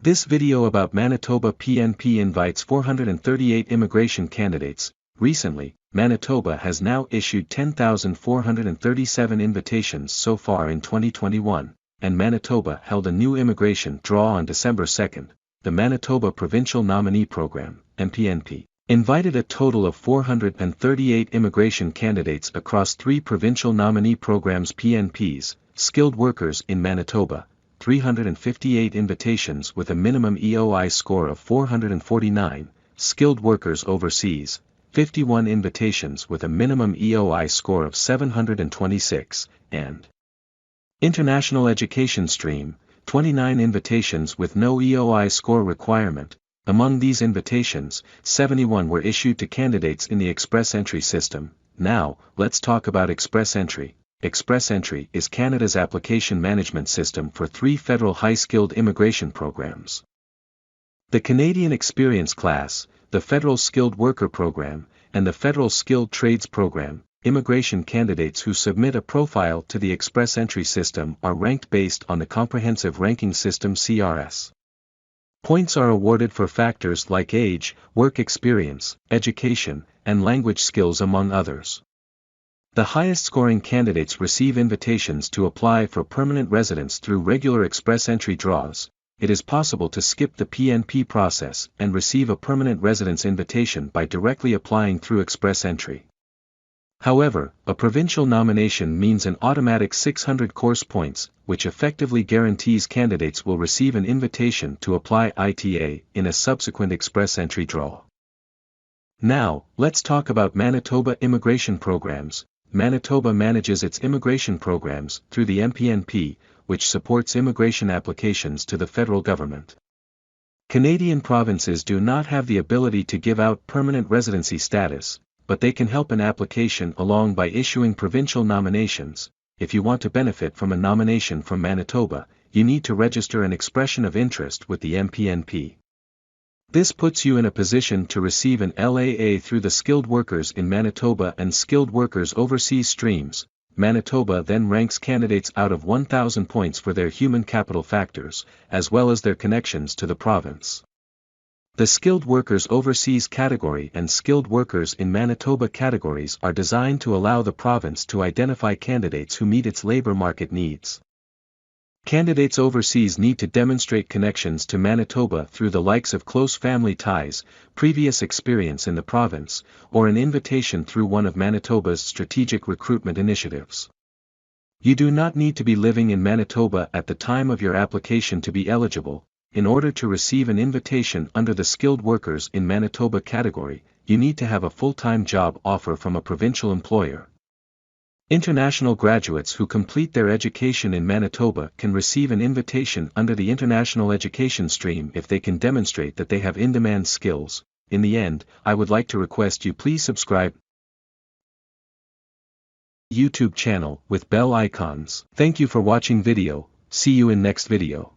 This video about Manitoba PNP invites 438 immigration candidates. Recently, Manitoba has now issued 10,437 invitations so far in 2021, and Manitoba held a new immigration draw on December 2. The Manitoba Provincial Nominee Program, MPNP, invited a total of 438 immigration candidates across 3 provincial nominee programs PNPs, skilled workers in Manitoba, 358 invitations with a minimum EOI score of 449, skilled workers overseas, 51 invitations with a minimum EOI score of 726, and international education stream, 29 invitations with no EOI score requirement. Among these invitations, 71 were issued to candidates in the Express Entry system. Now, let's talk about Express Entry. Express Entry is Canada's application management system for 3 federal high-skilled immigration programs: the Canadian Experience Class, the Federal Skilled Worker Program, and the Federal Skilled Trades Program. Immigration candidates who submit a profile to the Express Entry system are ranked based on the Comprehensive Ranking System (CRS). Points are awarded for factors like age, work experience, education, and language skills among others. The highest-scoring candidates receive invitations to apply for permanent residence through regular Express Entry draws. It is possible to skip the PNP process and receive a permanent residence invitation by directly applying through Express Entry. However, a provincial nomination means an automatic 600 course points, which effectively guarantees candidates will receive an invitation to apply ITA in a subsequent Express Entry draw. Now, let's talk about Manitoba immigration programs. Manitoba manages its immigration programs through the MPNP, which supports immigration applications to the federal government. Canadian provinces do not have the ability to give out permanent residency status, but they can help an application along by issuing provincial nominations. If you want to benefit from a nomination from Manitoba, you need to register an expression of interest with the MPNP. This puts you in a position to receive an LAA through the Skilled Workers in Manitoba and Skilled Workers Overseas streams. Manitoba then ranks candidates out of 1,000 points for their human capital factors, as well as their connections to the province. The Skilled Workers Overseas category and Skilled Workers in Manitoba categories are designed to allow the province to identify candidates who meet its labor market needs. Candidates overseas need to demonstrate connections to Manitoba through the likes of close family ties, previous experience in the province, or an invitation through one of Manitoba's strategic recruitment initiatives. You do not need to be living in Manitoba at the time of your application to be eligible. In order to receive an invitation under the Skilled Workers in Manitoba category, you need to have a full-time job offer from a provincial employer. International graduates who complete their education in Manitoba can receive an invitation under the International Education stream if they can demonstrate that they have in-demand skills. In the end, I would like to request you please subscribe YouTube channel with bell icons. Thank you for watching video. See you in next video.